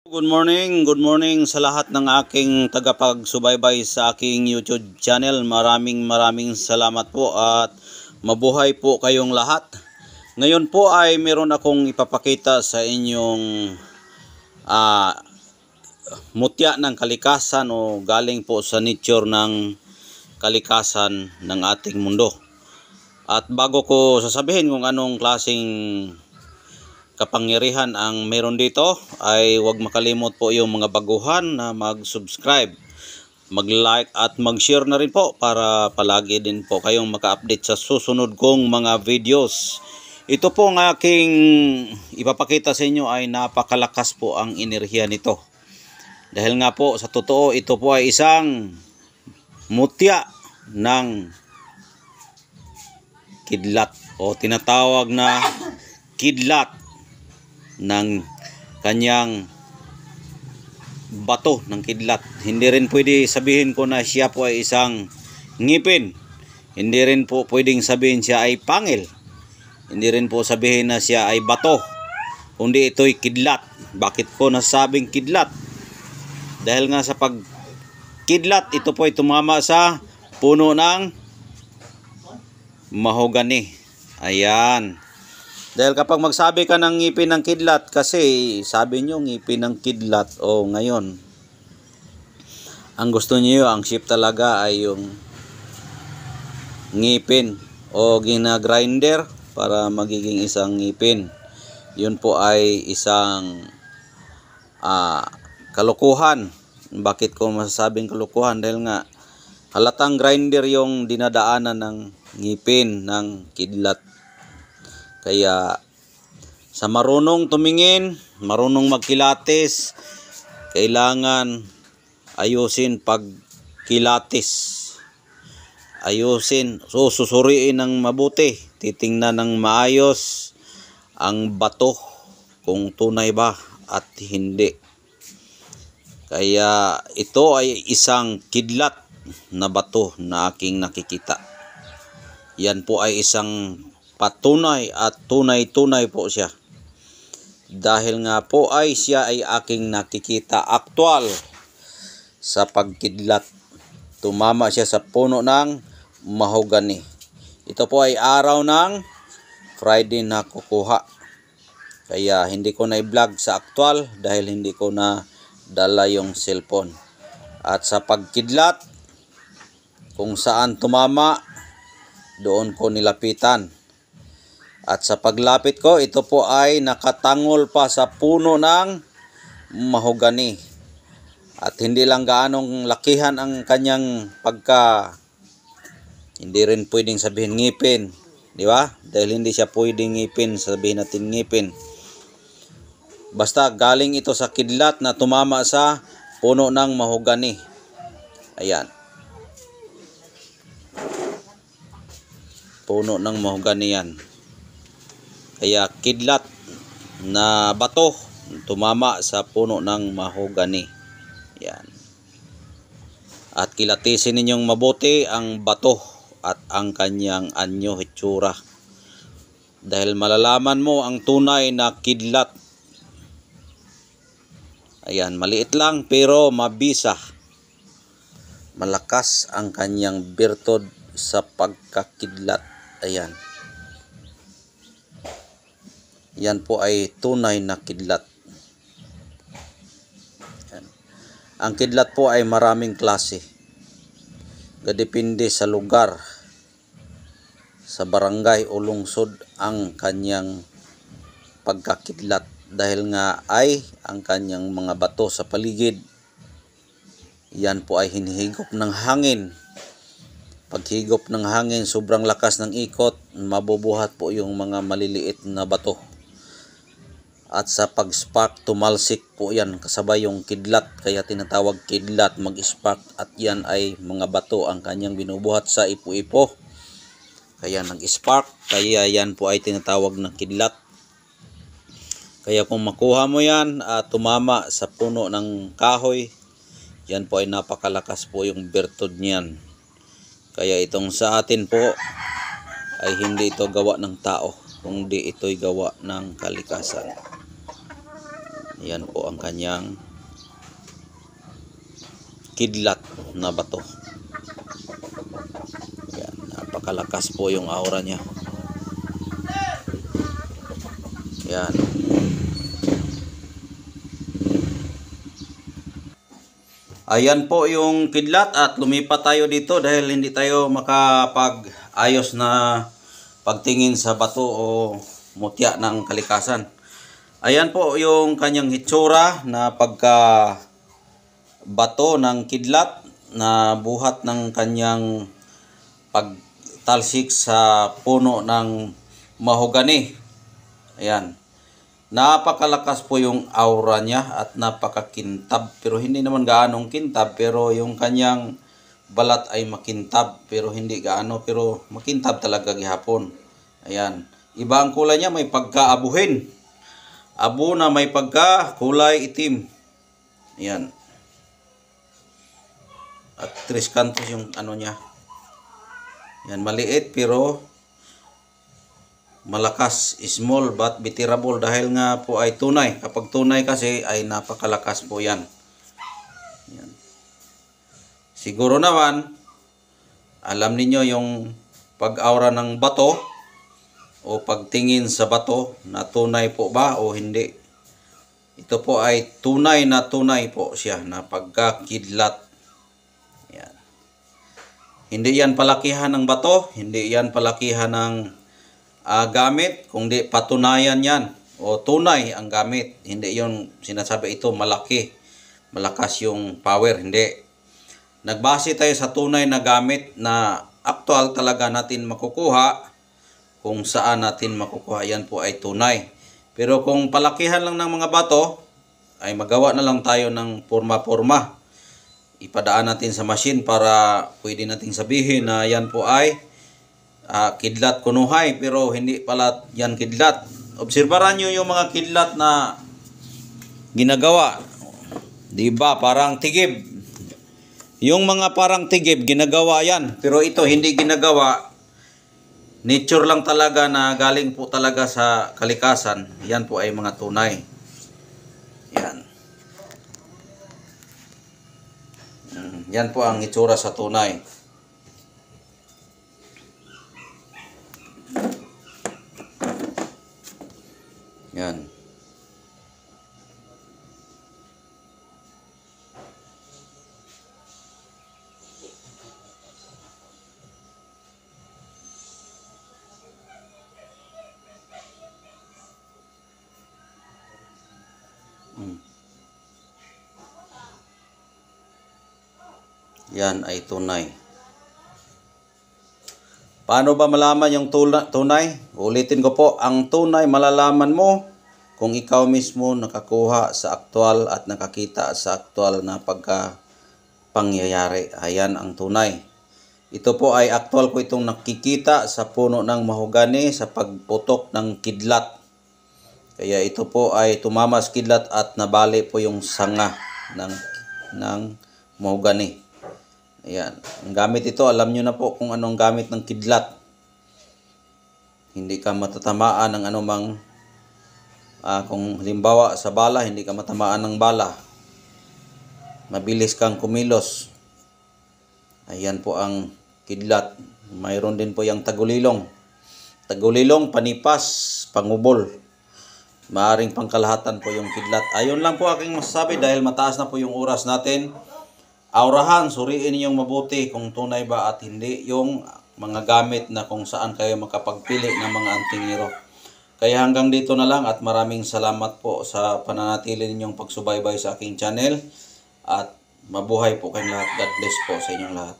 Good morning sa lahat ng aking tagapagsubaybay sa aking YouTube channel. Maraming salamat po at mabuhay po kayong lahat. Ngayon po ay meron akong ipapakita sa inyong mutya ng kalikasan o galing po sa nature ng kalikasan ng ating mundo. At bago ko sasabihin kung anong klaseng kapangyarihan ang meron dito, ay huwag makalimot po yung mga baguhan na mag-subscribe, mag-like at mag-share na rin po para palagi din po kayong maka-update sa susunod kong mga videos. Ito po ang aking ipapakita sa inyo ay napakalakas po ang enerhiya nito. Dahil nga po sa totoo, ito po ay isang mutya ng kidlat o tinatawag na kidlat ng kanyang bato ng kidlat. Hindi rin pwede sabihin ko na siya po ay isang ngipin. Hindi rin po pwedeng sabihin siya ay pangil. Hindi rin po sabihin na siya ay bato. Kundi ito'y kidlat. Bakit ko nasabing kidlat? Dahil nga sa pagkidlat, ito po ay tumama sa puno ng mahogani. Ayan. Dahil kapag magsabi ka ng ngipin ng kidlat, kasi sabi nyo ngipin ng kidlat, o ngayon ang gusto niyo, ang shape talaga ay yung ngipin o gina-grinder para magiging isang ngipin. Yun po ay isang kalukuhan. Bakit ko masasabing kalukuhan? Dahil nga halatang grinder yung dinadaanan ng ngipin ng kidlat. Kaya sa marunong tumingin, marunong magkilatis, kailangan ayusin pagkilatis. Ayusin, susuriin ng mabuti, titingnan ng maayos ang bato kung tunay ba at hindi. Kaya ito ay isang kidlat na bato na aking nakikita. Yan po ay isang patunay at tunay po siya. Dahil nga po ay siya ay aking nakikita aktwal sa pagkidlat. Tumama siya sa puno ng mahogani. Ito po ay araw ng Friday na kukuha. Kaya hindi ko na i-vlog sa aktwal dahil hindi ko na dala yung cellphone. At sa pagkidlat, kung saan tumama, doon ko nilapitan. At sa paglapit ko, ito po ay nakatangol pa sa puno ng mahogani. At hindi lang gaanong lakihan ang kanyang hindi rin pwedeng sabihin ngipin. Di ba? Dahil hindi siya pwedeng ngipin, sabihin natin ngipin. Basta galing ito sa kidlat na tumama sa puno ng mahogani. Ayan. Puno ng mahogani yan. Kaya kidlat na bato tumama sa puno ng mahogani. Yan. At kilatisin ninyong mabuti ang bato at ang kanyang anyo, hitsura. Dahil malalaman mo ang tunay na kidlat. Ayan, maliit lang pero mabisa. Malakas ang kanyang birtod sa pagkakidlat. Ayan. Yan po ay tunay na kidlat. Yan. Ang kidlat po ay maraming klase. Depende sa lugar, sa barangay o lungsod ang kanyang pagkakidlat. Dahil nga ay ang kanyang mga bato sa paligid, yan po ay hinihigop ng hangin. Paghigop ng hangin, sobrang lakas ng ikot, mabubuhat po yung mga maliliit na bato. At sa pag-spark, tumalsik po yan kasabay yung kidlat. Kaya tinatawag kidlat, mag-spark. At yan ay mga bato ang kanyang binubuhat sa ipo-ipo. Kaya nag-spark. Kaya yan po ay tinatawag na kidlat. Kaya kung makuha mo yan at tumama sa puno ng kahoy, yan po ay napakalakas po yung birtod niyan. Kaya itong sa atin po ay hindi ito gawa ng tao, kundi ito'y gawa ng kalikasan. Ayan po ang kanyang kidlat na bato. Ayan, napakalakas po yung aura niya. Ayan. Ayan po yung kidlat at lumipat tayo dito dahil hindi tayo makapag-ayos na pagtingin sa bato o mutya ng kalikasan. Ayan po yung kanyang hitsura na pagka bato ng kidlat na buhat ng kanyang pagtalsik sa puno ng mahogani. Ayan. Napakalakas po yung aura niya at napakakintab, pero hindi naman gaanong kintab, pero yung kanyang balat ay makintab pero hindi gaano, pero makintab talaga gihapon. Ayan. Iba ang kulay niya, may pagkaabuhin. Abo na may pagka kulay itim. Ayan. At 3 kantos yung ano niya. Ayan, maliit pero malakas, small but bearable dahil nga po ay tunay. Kapag tunay kasi ay napakalakas po yan. Yan. Siguro naman, alam ninyo yung pag-aura ng bato o pagtingin sa bato na tunay po ba o hindi. Ito po ay tunay po siya na pagkakidlat. Yan. Hindi yan palakihan ng bato, hindi yan palakihan ng gamit, kundi patunayan yan o tunay ang gamit. Hindi yung sinasabi ito malaki, malakas yung power, hindi. Nagbase tayo sa tunay na gamit na aktual talaga natin makukuha. Kung saan natin makukuha, yan po ay tunay. Pero kung palakihan lang ng mga bato, ay magawa na lang tayo ng porma-porma. Ipadaan natin sa machine para pwede nating sabihin na yan po ay kidlat kunuhay, pero hindi pala yan kidlat. Obserbaran nyo yung mga kidlat na ginagawa. Diba? Parang tigib. Yung mga parang tigib, ginagawa yan. Pero ito hindi ginagawa. Nature lang talaga na galing po talaga sa kalikasan. Yan po ay mga tunay. Yan. Yan po ang itsura sa tunay. Yan. Yan ay tunay. Paano ba malaman yung tunay? Ulitin ko po, ang tunay malalaman mo kung ikaw mismo nakakuha sa aktual at nakakita sa aktual na pangyayari. Ayan ang tunay. Ito po ay aktual ko itong nakikita sa puno ng mahogani sa pagputok ng kidlat. Kaya ito po ay tumamas kidlat at nabali po yung sanga ng mahogani. Ayan. Ang gamit ito, alam nyo na po kung anong gamit ng kidlat. Hindi ka matatamaan ng anumang, kung halimbawa sa bala, hindi ka matamaan ng bala. Mabilis kang kumilos. Ayan po ang kidlat. Mayroon din po yung tagulilong. Tagulilong, panipas, pangubol. Maaring pangkalahatan po yung kidlat. Ayun lang po aking masasabi dahil mataas na po yung oras natin. Aurahan, suriin ninyong mabuti kung tunay ba at hindi yung mga gamit na kung saan kayo makapagpili ng mga antingero. Kaya hanggang dito na lang at maraming salamat po sa pananatili ninyong pagsubaybay sa aking channel at mabuhay po kayong lahat. God bless po sa inyong lahat.